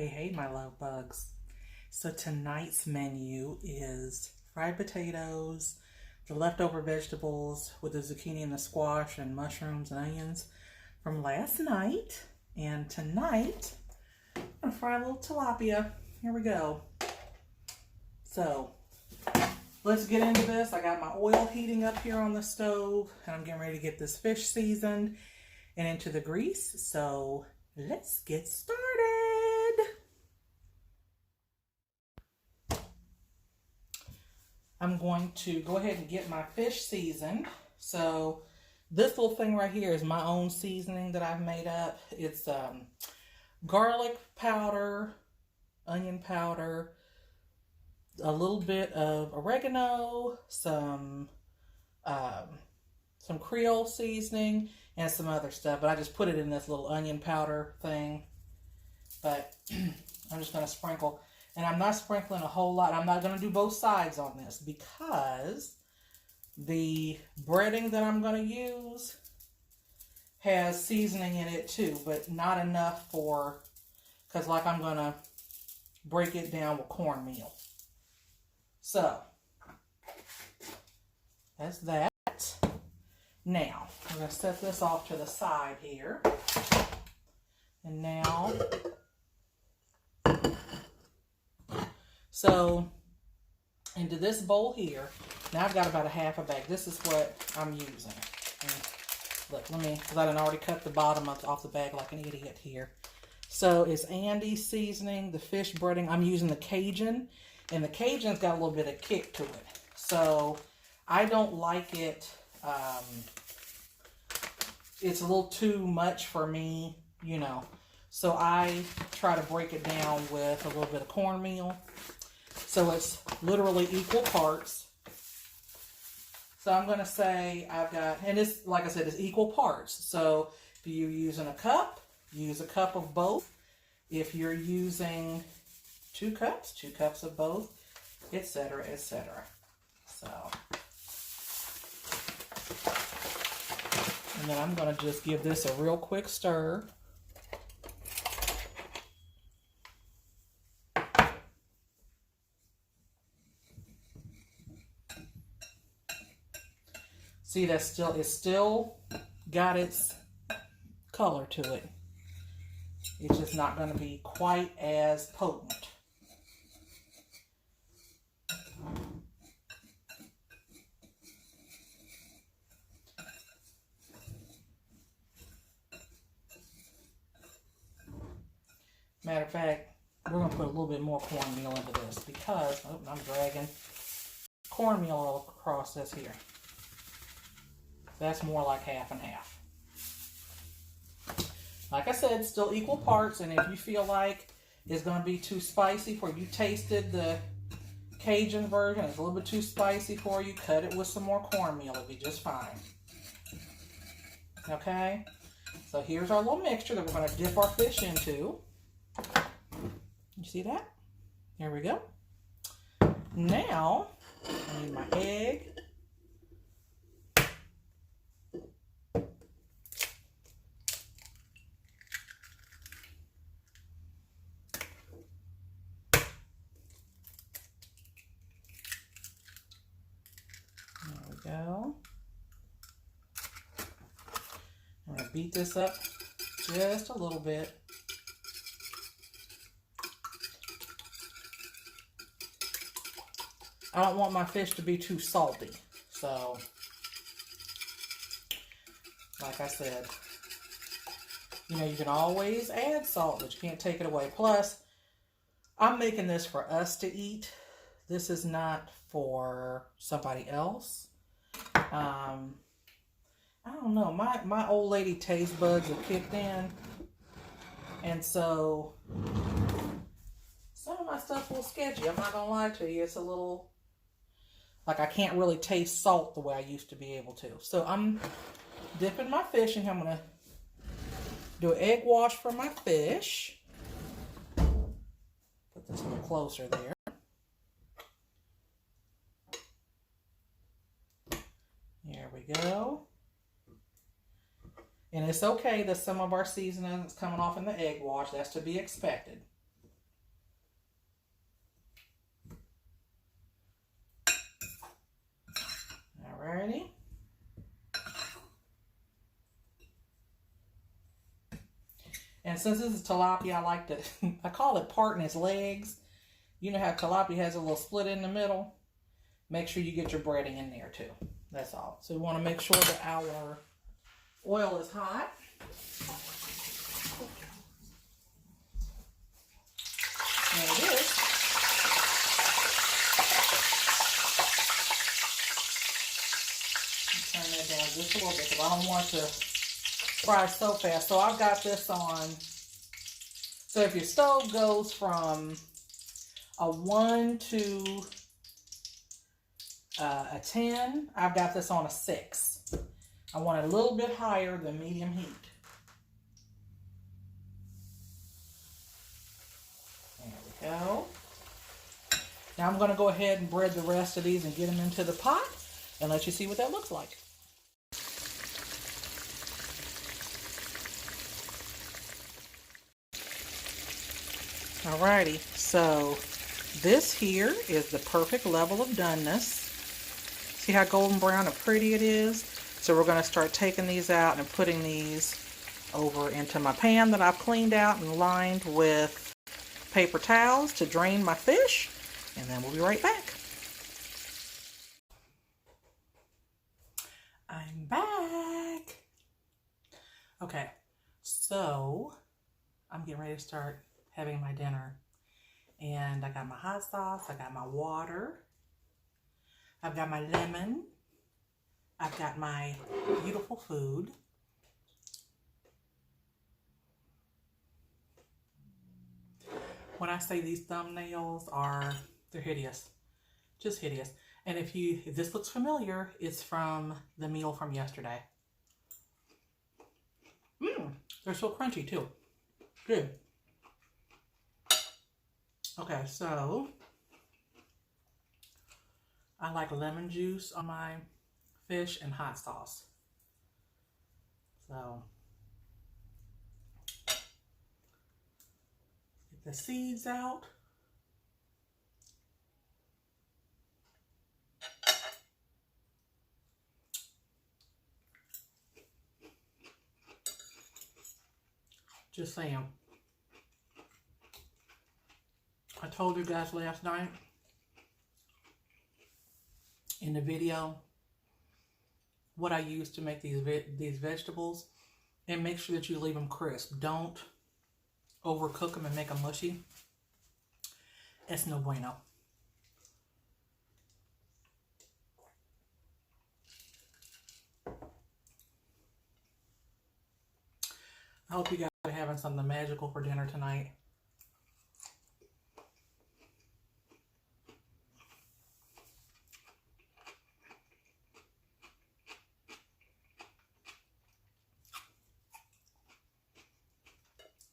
Hey, my love bugs. So tonight's menu is fried potatoes, the leftover vegetables with the zucchini and the squash and mushrooms and onions from last night. And tonight, I'm gonna fry a little tilapia. Here we go. So let's get into this. I got my oil heating up here on the stove and I'm getting ready to get this fish seasoned and into the grease. So let's get started. I'm going to go ahead and get my fish seasoned. So this little thing right here is my own seasoning that I've made up. It's garlic powder, onion powder, a little bit of oregano, some Creole seasoning, and some other stuff. But I just put it in this little onion powder thing. But I'm just going to sprinkle. And I'm not sprinkling a whole lot. I'm not going to do both sides on this because the breading that I'm going to use has seasoning in it too, but not enough for, because like I'm going to break it down with cornmeal. So, that's that. Now, I'm going to set this off to the side here. And now, so into this bowl here, now I've got about a half a bag. This is what I'm using. And look, because I done already cut the bottom off the bag like an idiot here. So it's Andy's seasoning, the fish breading. I'm using the Cajun, and the Cajun's got a little bit of kick to it. So I don't like it. It's a little too much for me, you know. So I try to break it down with a little bit of cornmeal. So it's literally equal parts. So I'm going to say I've got, and it's, like I said, it's equal parts. So if you're using a cup, use a cup of both. If you're using 2 cups of both, etc., etc. So, and then I'm going to just give this a real quick stir. See, it's still got its color to it. It's just not going to be quite as potent. Matter of fact, we're going to put a little bit more cornmeal into this because, oh, I'm dragging cornmeal all across this here. That's more like half and half. Like I said, still equal parts, and if you feel like it's going to be too spicy for you, tasted the Cajun version, it's a little bit too spicy for you, cut it with some more cornmeal, it'll be just fine. Okay? So here's our little mixture that we're going to dip our fish into. You see that? There we go. Now, I need my egg. Go. I'm going to beat this up just a little bit. I don't want my fish to be too salty. So, like I said, you know, you can always add salt, but you can't take it away. Plus, I'm making this for us to eat. This is not for somebody else. I don't know, my old lady taste buds have kicked in, and so some of my stuff's a little sketchy. I'm not gonna lie to you. It's a little, like I can't really taste salt the way I used to be able to. So I'm dipping my fish in here. I'm gonna do an egg wash for my fish. Put this a little closer there. There we go. And it's okay that some of our seasoning is coming off in the egg wash. That's to be expected. And since this is tilapia, I like to, I call it parting its legs. You know how tilapia has a little split in the middle? Make sure you get your breading in there too. That's all. So we want to make sure that our oil is hot. And it is. Turn that down just a little bit because I don't want to fry so fast. So I've got this on. So if your stove goes from a 1 to a 10, I've got this on a 6. I want it a little bit higher than medium heat. There we go. Now I'm going to go ahead and bread the rest of these and get them into the pot and let you see what that looks like. Alrighty, so this here is the perfect level of doneness. See how golden brown and pretty it is? So we're going to start taking these out and putting these over into my pan that I've cleaned out and lined with paper towels to drain my fish. And then we'll be right back. I'm back. Okay, so I'm getting ready to start having my dinner. And I got my hot sauce, I got my water, I've got my lemon, I've got my beautiful food. When I say these thumbnails they're hideous, just hideous. And if this looks familiar, it's from the meal from yesterday. They're so crunchy too. Good. Okay, so I like lemon juice on my fish and hot sauce. So get the seeds out. Just saying. I told you guys last night in the video what I use to make these vegetables, and make sure that you leave them crisp. Don't overcook them and make them mushy. It's no bueno. I hope you guys are having something magical for dinner tonight.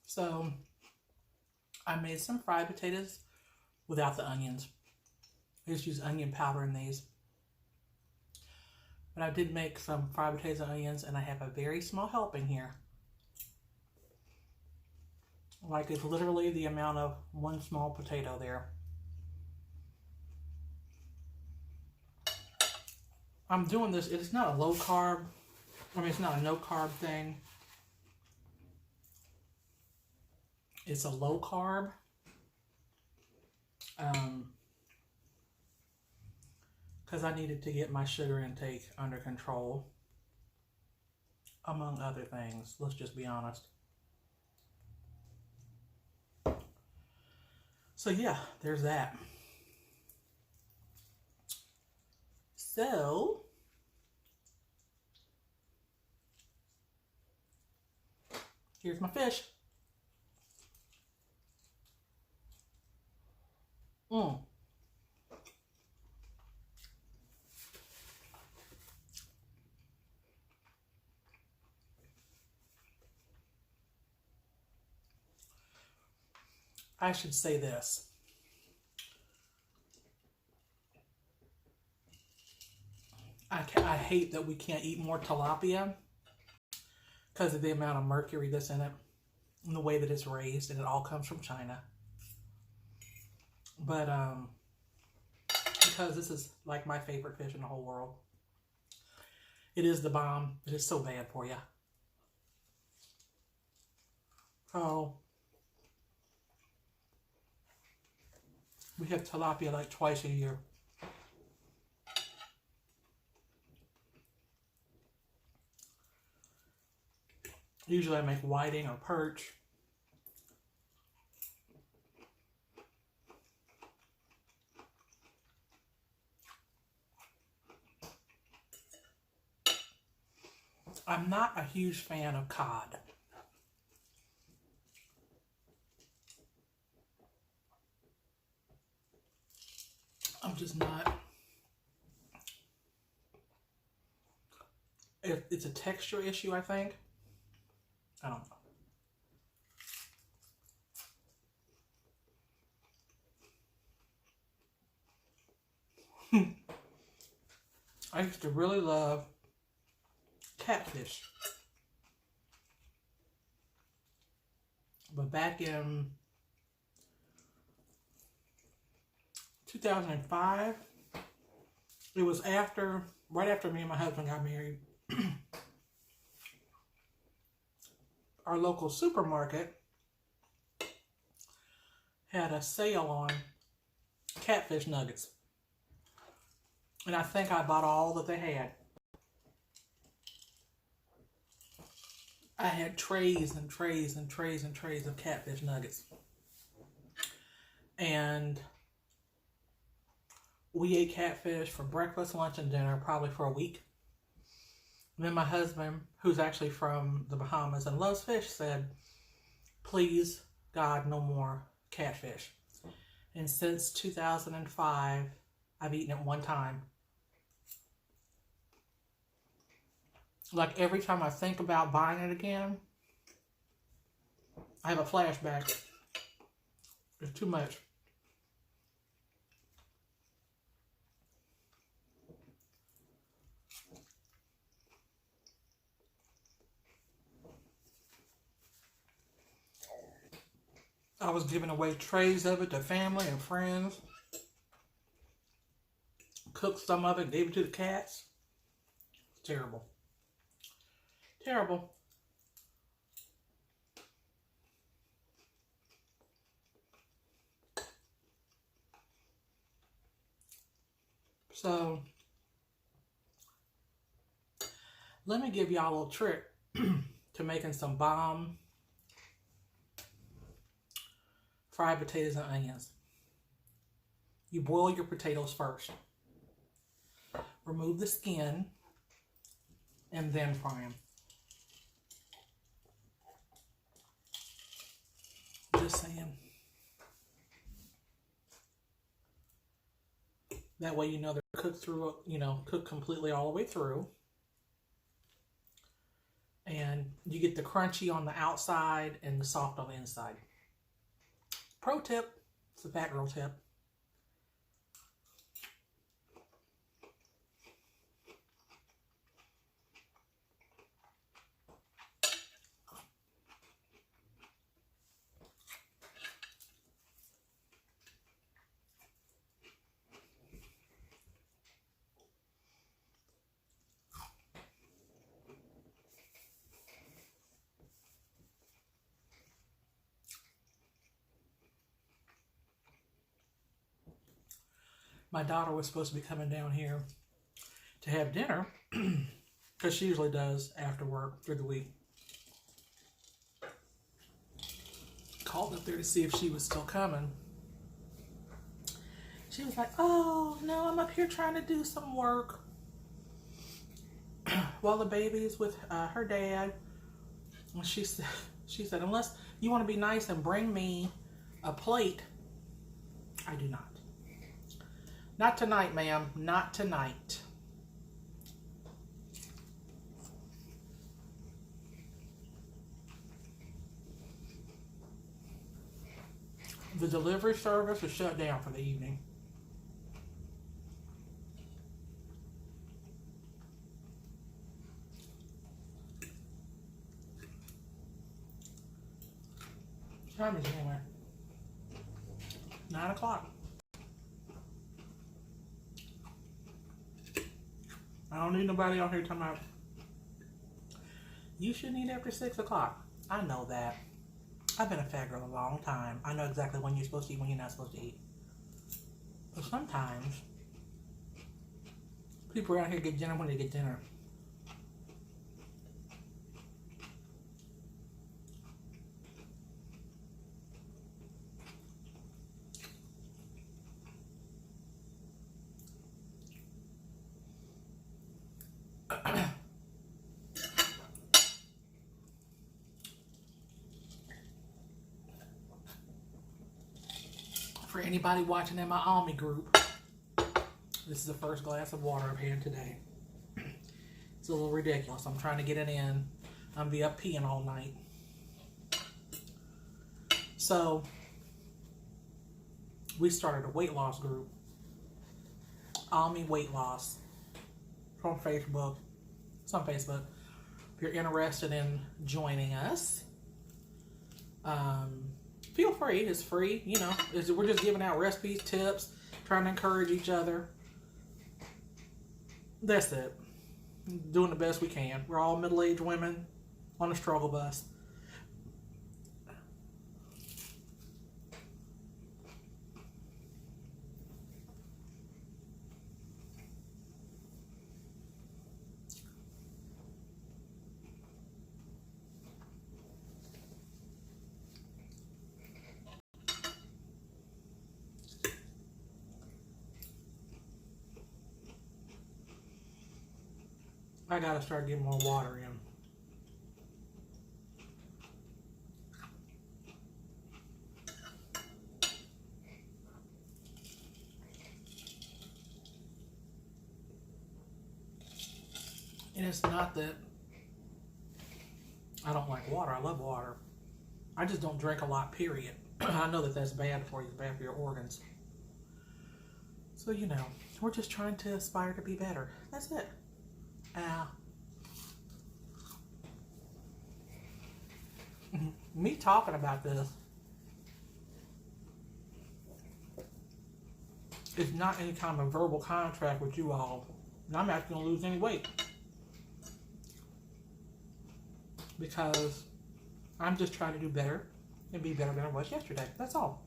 So I made some fried potatoes without the onions. I just use onion powder in these. But I did make some fried potatoes and onions, and I have a very small helping here. Like it's literally the amount of one small potato there. I'm doing this, it's not a low carb, it's not a no carb thing. It's a low carb. Because I needed to get my sugar intake under control. Among other things, let's just be honest. So yeah, there's that. So, here's my fish. I should say this. I hate that we can't eat more tilapia because of the amount of mercury that's in it and the way that it's raised, and it all comes from China. But because this is like my favorite fish in the whole world. It is the bomb. It is so bad for you. Oh, we have tilapia like twice a year. Usually I make whiting or perch. I'm not a huge fan of cod. I'm just not. It's a texture issue, I think. I don't know. I used to really love catfish. But back in 2005, it was right after me and my husband got married. Our local supermarket had a sale on catfish nuggets. And I think I bought all that they had. I had trays and trays and trays and trays of catfish nuggets. And we ate catfish for breakfast, lunch, and dinner probably for a week. And then my husband, who's actually from the Bahamas and loves fish, said, please, God, no more catfish. And since 2005, I've eaten it one time. Like every time I think about buying it again, I have a flashback. It's too much. I was giving away trays of it to family and friends. Cooked some of it, gave it to the cats. It's terrible. Terrible. So, let me give y'all a little trick to making some bomb fried potatoes and onions. You boil your potatoes first. Remove the skin and then fry them. Just saying. That way you know they're cooked through, cooked completely all the way through. And you get the crunchy on the outside and the soft on the inside. Pro tip, it's a fat girl tip. My daughter was supposed to be coming down here to have dinner because she usually does after work through the week. Called up there to see if she was still coming. She was like, oh, no, I'm up here trying to do some work while the baby's with her dad. And she said, unless you want to be nice and bring me a plate, I do not. Not tonight, ma'am. Not tonight. The delivery service is shut down for the evening. What time is it anyway? 9 o'clock. I don't need nobody out here talking about, you shouldn't eat after 6 o'clock. I know that. I've been a fat girl a long time. I know exactly when you're supposed to eat, when you're not supposed to eat. But sometimes people around here get dinner when they get dinner. For anybody watching in my Army group, this is the first glass of water I've had today. It's a little ridiculous. I'm trying to get it in. I'm be up peeing all night. So, we started a weight loss group. Army Weight Loss. From Facebook. It's on Facebook. If you're interested in joining us, feel free. It's free. You know, we're just giving out recipes, tips, trying to encourage each other. That's it. Doing the best we can. We're all middle-aged women on a struggle bus. I gotta start getting more water in. And it's not that I don't like water. I love water. I just don't drink a lot, period. I know that that's bad for you. It's bad for your organs. So, you know, we're just trying to aspire to be better. That's it. Me talking about this is not any kind of verbal contract with you all. And I'm actually going to lose any weight. Because I'm just trying to do better and be better than I was yesterday. That's all.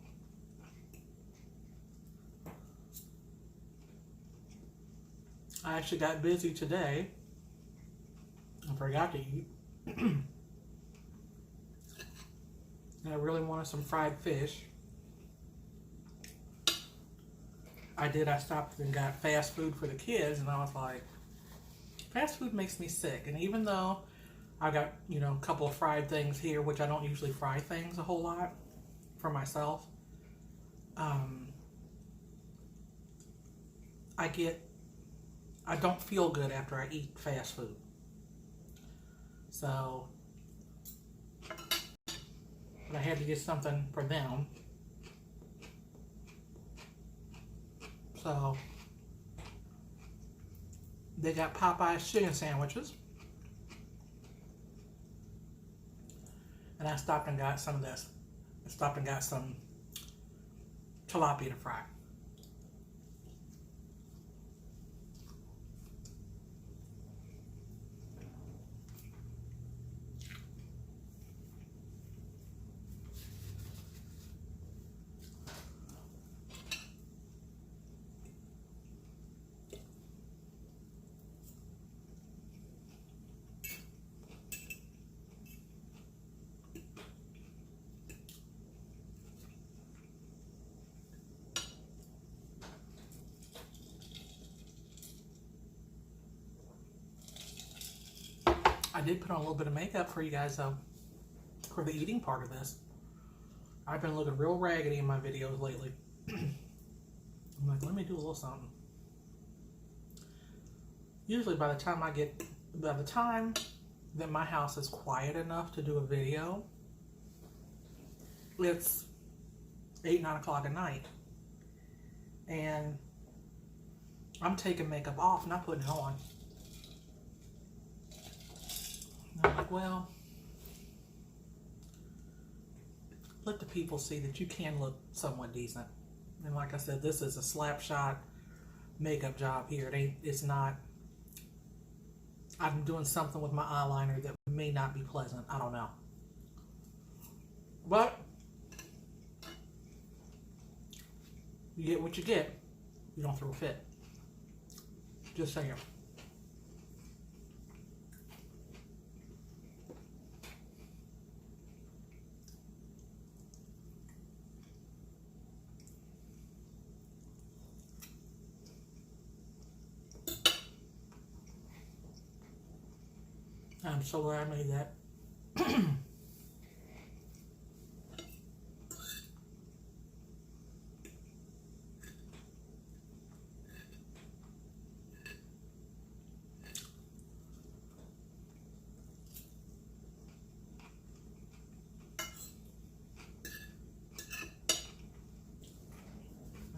I actually got busy today. I forgot to eat. And I really wanted some fried fish. I stopped and got fast food for the kids, and I was like, fast food makes me sick. And even though I got, you know, a couple of fried things here, which I don't usually fry things a whole lot for myself, I don't feel good after I eat fast food. So, but I had to get something for them. So, they got Popeye's chicken sandwiches. And I stopped and got some of this. I stopped and got some tilapia to fry. I did put on a little bit of makeup for you guys, though, for the eating part of this. I've been looking real raggedy in my videos lately. I'm like, let me do a little something. Usually by the time that my house is quiet enough to do a video, it's 8, 9 o'clock at night. And I'm taking makeup off, not putting it on. And I'm like, well, let the people see that you can look somewhat decent. And like I said, this is a slap shot makeup job here. It's not, I'm doing something with my eyeliner that may not be pleasant. I don't know. But you get what you get. You don't throw a fit. Just saying. I'm so glad I made that.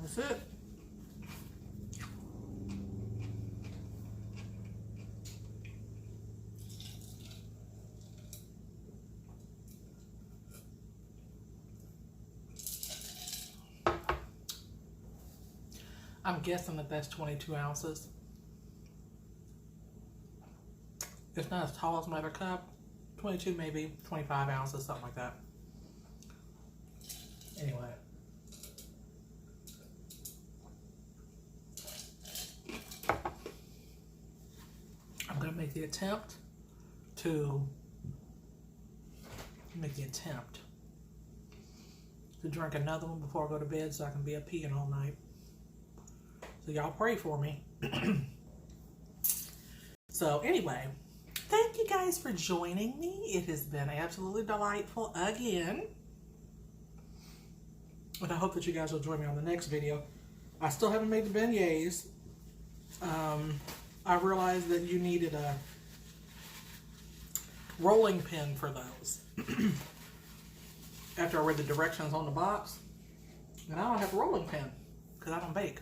That's it. I'm guessing that that's 22 ounces. It's not as tall as my other cup. 22 maybe, 25 ounces, something like that. Anyway. I'm going to make the attempt to drink another one before I go to bed so I can be up peeing all night. So y'all pray for me. So anyway, thank you guys for joining me. It has been absolutely delightful again. And I hope that you guys will join me on the next video. I still haven't made the beignets. I realized that you needed a rolling pin for those. After I read the directions on the box. And I don't have a rolling pin because I don't bake.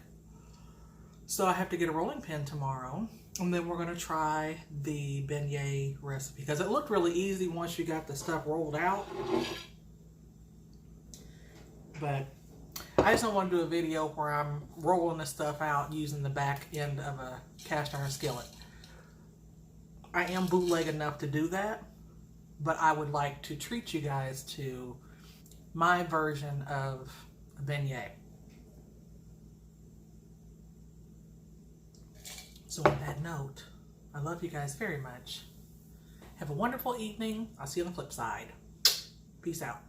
So I have to get a rolling pin tomorrow, and then we're going to try the beignet recipe because it looked really easy once you got the stuff rolled out. But I just don't want to do a video where I'm rolling the stuff out using the back end of a cast iron skillet. I am bootleg enough to do that, but I would like to treat you guys to my version of a beignet. So on that note, I love you guys very much. Have a wonderful evening. I'll see you on the flip side. Peace out.